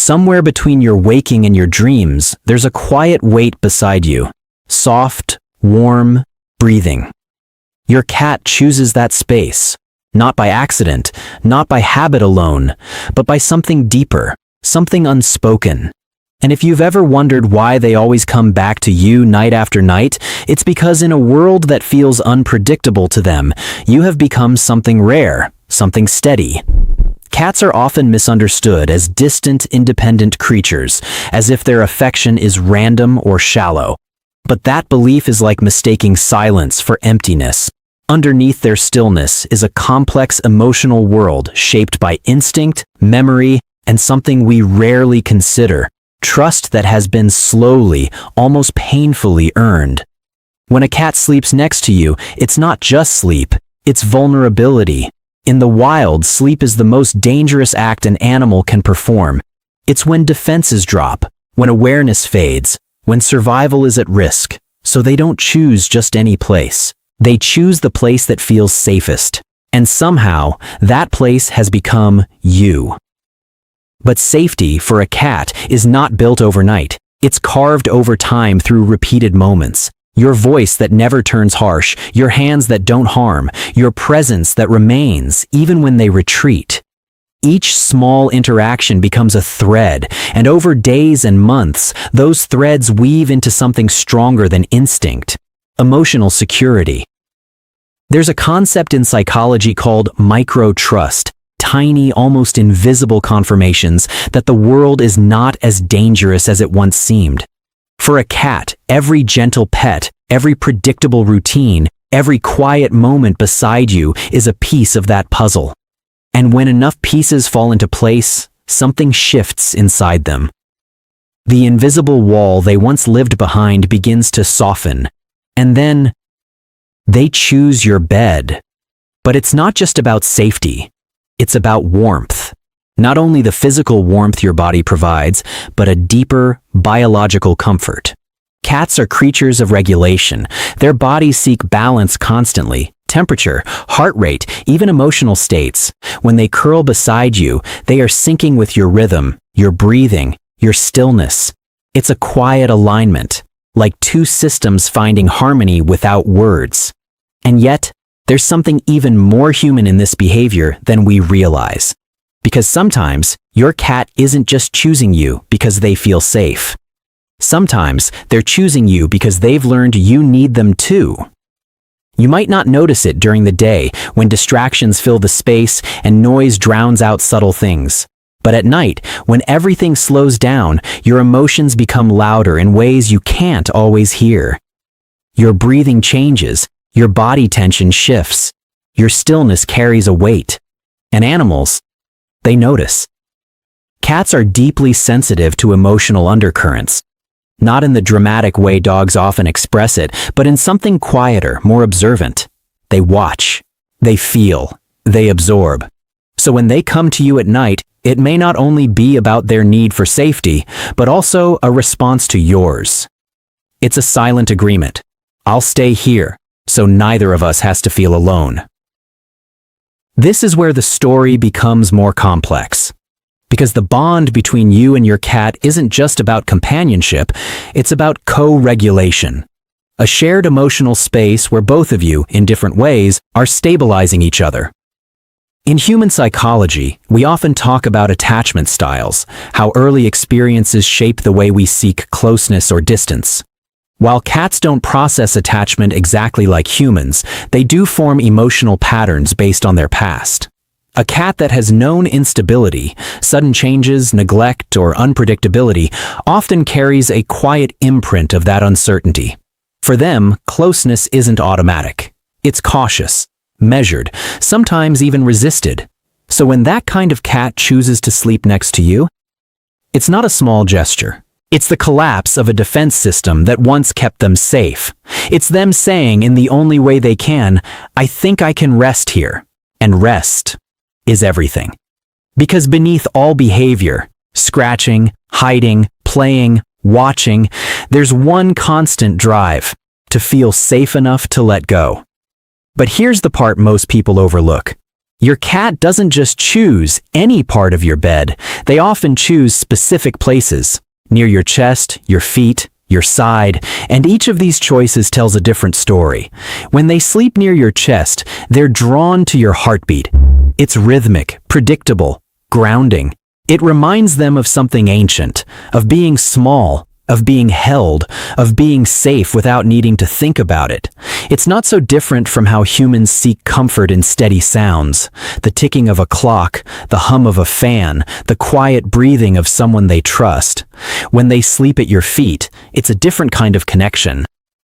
Somewhere between your waking and your dreams, there's a quiet weight beside you. Soft, warm, breathing. Your cat chooses that space, not by accident, not by habit alone, but by something deeper, something unspoken. And if you've ever wondered why they always come back to you night after night, it's because in a world that feels unpredictable to them, you have become something rare, something steady. Cats are often misunderstood as distant, independent creatures, as if their affection is random or shallow. But that belief is like mistaking silence for emptiness. Underneath their stillness is a complex emotional world shaped by instinct, memory, and something we rarely consider: trust that has been slowly, almost painfully earned. When a cat sleeps next to you, it's not just sleep, it's vulnerability. In the wild, sleep is the most dangerous act an animal can perform. It's when defenses drop, when awareness fades, when survival is at risk. So they don't choose just any place. They choose the place that feels safest. And somehow, that place has become you. But safety for a cat is not built overnight. It's carved over time through repeated moments. Your voice that never turns harsh, your hands that don't harm, your presence that remains even when they retreat. Each small interaction becomes a thread, and over days and months, those threads weave into something stronger than instinct: emotional security. There's a concept in psychology called micro-trust, tiny, almost invisible confirmations that the world is not as dangerous as it once seemed. For a cat, every gentle pet, every predictable routine, every quiet moment beside you is a piece of that puzzle. And when enough pieces fall into place, something shifts inside them. The invisible wall they once lived behind begins to soften, and then they choose your bed. But it's not just about safety, it's about warmth. Not only the physical warmth your body provides, but a deeper, biological comfort. Cats are creatures of regulation. Their bodies seek balance constantly. Temperature, heart rate, even emotional states. When they curl beside you, they are syncing with your rhythm, your breathing, your stillness. It's a quiet alignment, like two systems finding harmony without words. And yet, there's something even more human in this behavior than we realize. Because sometimes, your cat isn't just choosing you because they feel safe. Sometimes, they're choosing you because they've learned you need them too. You might not notice it during the day when distractions fill the space and noise drowns out subtle things. But at night, when everything slows down, your emotions become louder in ways you can't always hear. Your breathing changes, your body tension shifts, your stillness carries a weight. And animals, they notice. Cats are deeply sensitive to emotional undercurrents. Not in the dramatic way dogs often express it, but in something quieter, more observant. They watch, they feel, they absorb. So when they come to you at night, it may not only be about their need for safety, but also a response to yours. It's a silent agreement. I'll stay here, so neither of us has to feel alone. This is where the story becomes more complex. Because the bond between you and your cat isn't just about companionship, it's about co-regulation. A shared emotional space where both of you, in different ways, are stabilizing each other. In human psychology, we often talk about attachment styles, how early experiences shape the way we seek closeness or distance. While cats don't process attachment exactly like humans, they do form emotional patterns based on their past. A cat that has known instability, sudden changes, neglect, or unpredictability often carries a quiet imprint of that uncertainty. For them, closeness isn't automatic. It's cautious, measured, sometimes even resisted. So when that kind of cat chooses to sleep next to you, it's not a small gesture. It's the collapse of a defense system that once kept them safe. It's them saying in the only way they can, I think I can rest here. And rest is everything. Because beneath all behavior, scratching, hiding, playing, watching, there's one constant drive: to feel safe enough to let go. But here's the part most people overlook. Your cat doesn't just choose any part of your bed, they often choose specific places, near your chest, your feet, your side, and each of these choices tells a different story. When they sleep near your chest, they're drawn to your heartbeat. It's rhythmic, predictable, grounding. It reminds them of something ancient, of being small, of being held, of being safe without needing to think about it. It's not so different from how humans seek comfort in steady sounds, the ticking of a clock, the hum of a fan, the quiet breathing of someone they trust. When they sleep at your feet, it's a different kind of connection.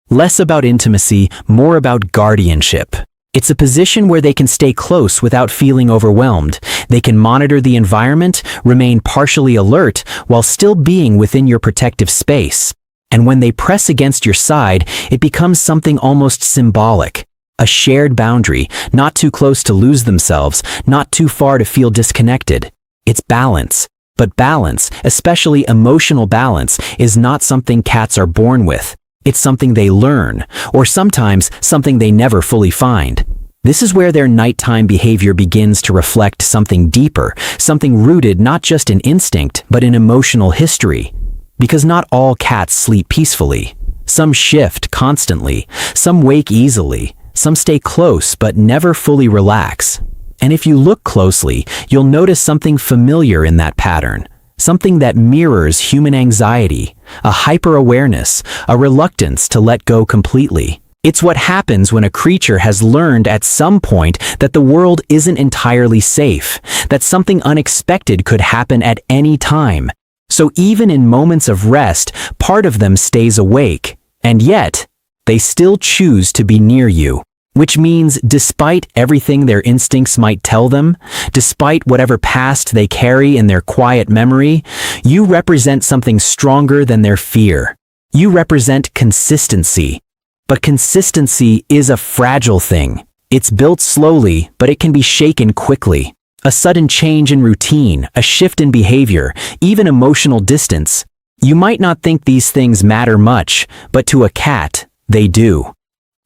Less about intimacy, more about guardianship. It's a position where they can stay close without feeling overwhelmed. They can monitor the environment, remain partially alert, while still being within your protective space. And when they press against your side, it becomes something almost symbolic. A shared boundary, not too close to lose themselves, not too far to feel disconnected. It's balance. But balance, especially emotional balance, is not something cats are born with. It's something they learn, or sometimes something they never fully find. This is where their nighttime behavior begins to reflect something deeper, something rooted not just in instinct, but in emotional history. Because not all cats sleep peacefully. Some shift constantly, some wake easily, some stay close but never fully relax. And if you look closely, you'll notice something familiar in that pattern. Something that mirrors human anxiety, a hyper-awareness, a reluctance to let go completely. It's what happens when a creature has learned at some point that the world isn't entirely safe, that something unexpected could happen at any time. So even in moments of rest, part of them stays awake, and yet, they still choose to be near you. Which means despite everything their instincts might tell them, despite whatever past they carry in their quiet memory, you represent something stronger than their fear. You represent consistency. But consistency is a fragile thing. It's built slowly, but it can be shaken quickly. A sudden change in routine, a shift in behavior, even emotional distance. You might not think these things matter much, but to a cat, they do.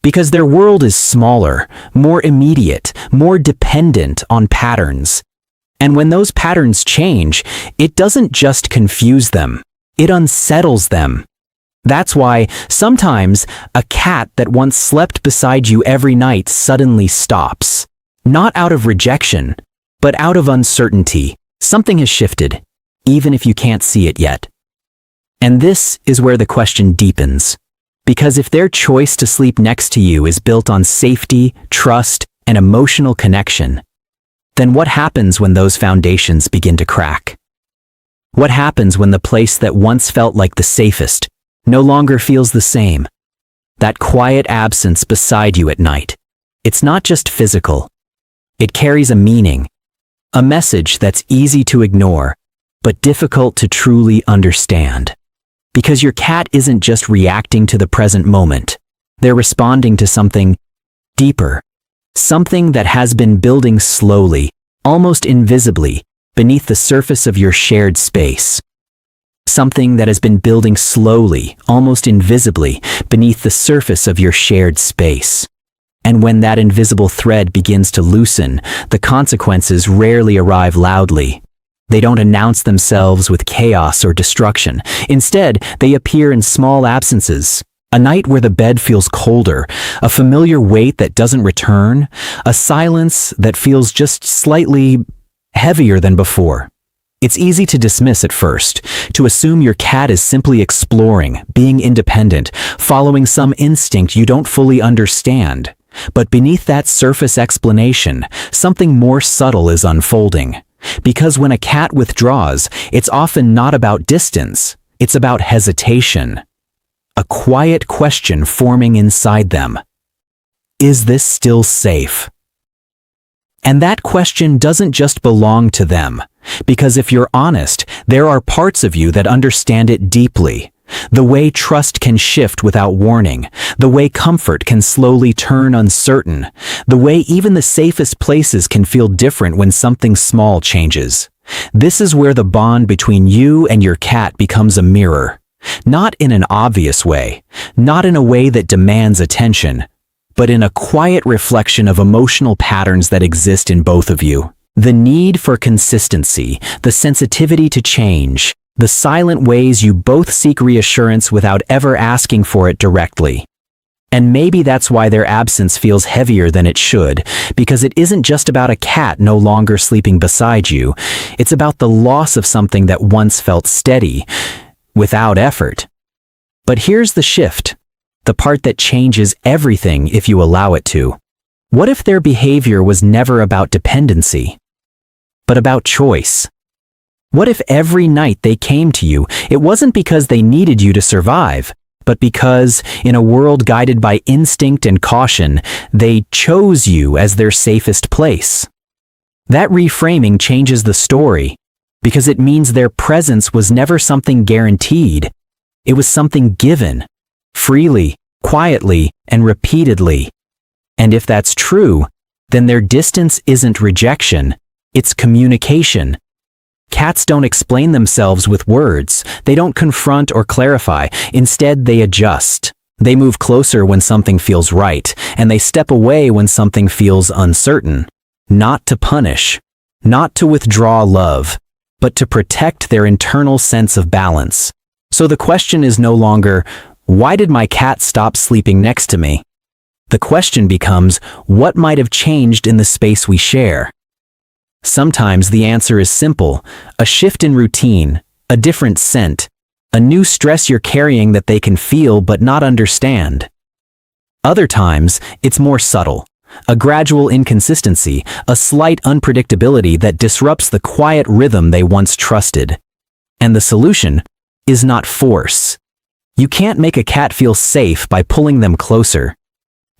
Because their world is smaller, more immediate, more dependent on patterns. And when those patterns change, it doesn't just confuse them, it unsettles them. That's why, sometimes, a cat that once slept beside you every night suddenly stops. Not out of rejection, but out of uncertainty. Something has shifted, even if you can't see it yet. And this is where the question deepens. Because if their choice to sleep next to you is built on safety, trust, and emotional connection, then what happens when those foundations begin to crack? What happens when the place that once felt like the safest no longer feels the same? That quiet absence beside you at night. It's not just physical. It carries a meaning, a message that's easy to ignore, but difficult to truly understand. Because your cat isn't just reacting to the present moment. They're responding to something deeper. Something that has been building slowly, almost invisibly, beneath the surface of your shared space. Something that has been building slowly, almost invisibly, beneath the surface of your shared space. And when that invisible thread begins to loosen, the consequences rarely arrive loudly. They don't announce themselves with chaos or destruction. Instead, they appear in small absences. A night where the bed feels colder, a familiar weight that doesn't return, a silence that feels just slightly heavier than before. It's easy to dismiss at first, to assume your cat is simply exploring, being independent, following some instinct you don't fully understand. But beneath that surface explanation, something more subtle is unfolding. Because when a cat withdraws, it's often not about distance, it's about hesitation. A quiet question forming inside them. Is this still safe? And that question doesn't just belong to them, because if you're honest, there are parts of you that understand it deeply. The way trust can shift without warning, the way comfort can slowly turn uncertain, the way even the safest places can feel different when something small changes. This is where the bond between you and your cat becomes a mirror. Not in an obvious way, not in a way that demands attention, but in a quiet reflection of emotional patterns that exist in both of you. The need for consistency, the sensitivity to change, the silent ways you both seek reassurance without ever asking for it directly. And maybe that's why their absence feels heavier than it should, because it isn't just about a cat no longer sleeping beside you. It's about the loss of something that once felt steady, without effort. But here's the shift, the part that changes everything if you allow it to. What if their behavior was never about dependency, but about choice? What if every night they came to you, it wasn't because they needed you to survive, but because, in a world guided by instinct and caution, they chose you as their safest place? That reframing changes the story, because it means their presence was never something guaranteed. It was something given, freely, quietly, and repeatedly. And if that's true, then their distance isn't rejection, it's communication. Cats don't explain themselves with words. They don't confront or clarify. Instead, they adjust. They move closer when something feels right, and they step away when something feels uncertain. Not to punish, not to withdraw love, but to protect their internal sense of balance. So the question is no longer, why did my cat stop sleeping next to me? The question becomes, what might have changed in the space we share? Sometimes the answer is simple, a shift in routine, a different scent, a new stress you're carrying that they can feel but not understand. Other times, it's more subtle, a gradual inconsistency, a slight unpredictability that disrupts the quiet rhythm they once trusted. And the solution is not force. You can't make a cat feel safe by pulling them closer.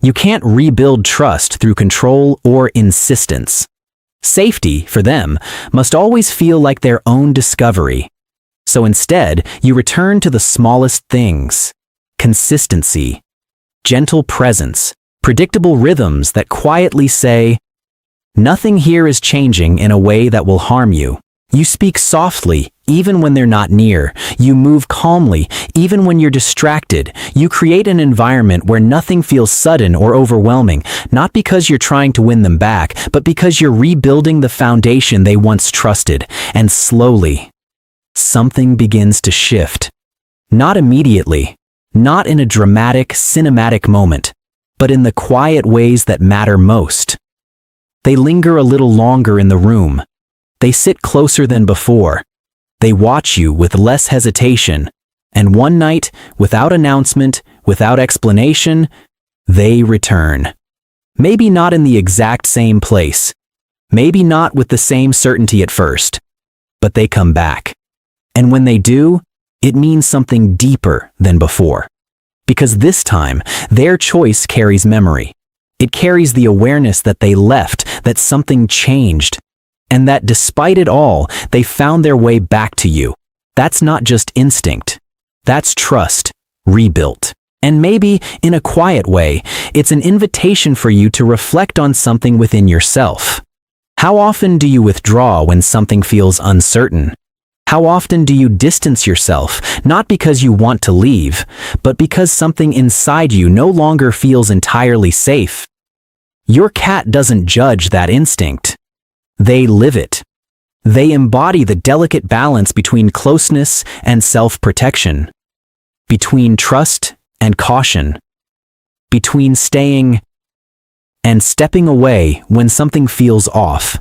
You can't rebuild trust through control or insistence. Safety, for them, must always feel like their own discovery. So instead, you return to the smallest things: consistency, gentle presence, predictable rhythms that quietly say, nothing here is changing in a way that will harm you. You speak softly, even when they're not near. You move calmly, even when you're distracted. You create an environment where nothing feels sudden or overwhelming, not because you're trying to win them back, but because you're rebuilding the foundation they once trusted. And slowly, something begins to shift. Not immediately, not in a dramatic, cinematic moment, but in the quiet ways that matter most. They linger a little longer in the room. They sit closer than before. They watch you with less hesitation. And one night, without announcement, without explanation, they return. Maybe not in the exact same place. Maybe not with the same certainty at first. But they come back. And when they do, it means something deeper than before. Because this time, their choice carries memory. It carries the awareness that they left, that something changed, and that despite it all, they found their way back to you. That's not just instinct. That's trust, rebuilt. And maybe, in a quiet way, it's an invitation for you to reflect on something within yourself. How often do you withdraw when something feels uncertain? How often do you distance yourself, not because you want to leave, but because something inside you no longer feels entirely safe? Your cat doesn't judge that instinct. They live it. They embody the delicate balance between closeness and self-protection, between trust and caution, between staying and stepping away when something feels off.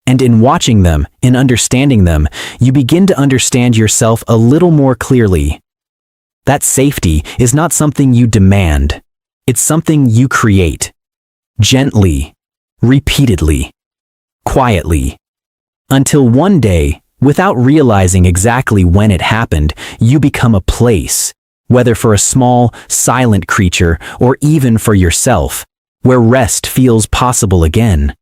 And in watching them, in understanding them, you begin to understand yourself a little more clearly. That safety is not something you demand. It's something you create. Gently, repeatedly, quietly, until one day, without realizing exactly when it happened, you become a place, whether for a small, silent creature or even for yourself, where rest feels possible again.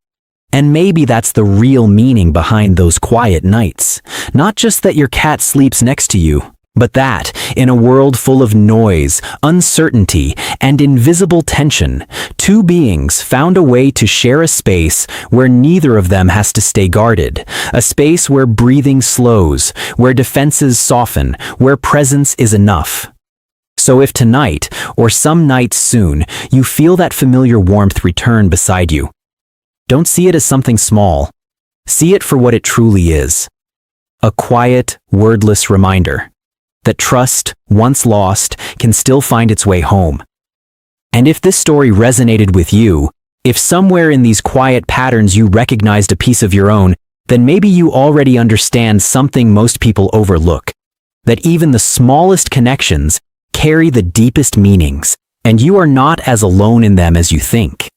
And maybe that's the real meaning behind those quiet nights. Not just that your cat sleeps next to you, but that, in a world full of noise, uncertainty, and invisible tension, two beings found a way to share a space where neither of them has to stay guarded, a space where breathing slows, where defenses soften, where presence is enough. So if tonight, or some night soon, you feel that familiar warmth return beside you, don't see it as something small. See it for what it truly is. A quiet, wordless reminder that trust, once lost, can still find its way home. And if this story resonated with you, if somewhere in these quiet patterns you recognized a piece of your own, then maybe you already understand something most people overlook. That even the smallest connections carry the deepest meanings, and you are not as alone in them as you think.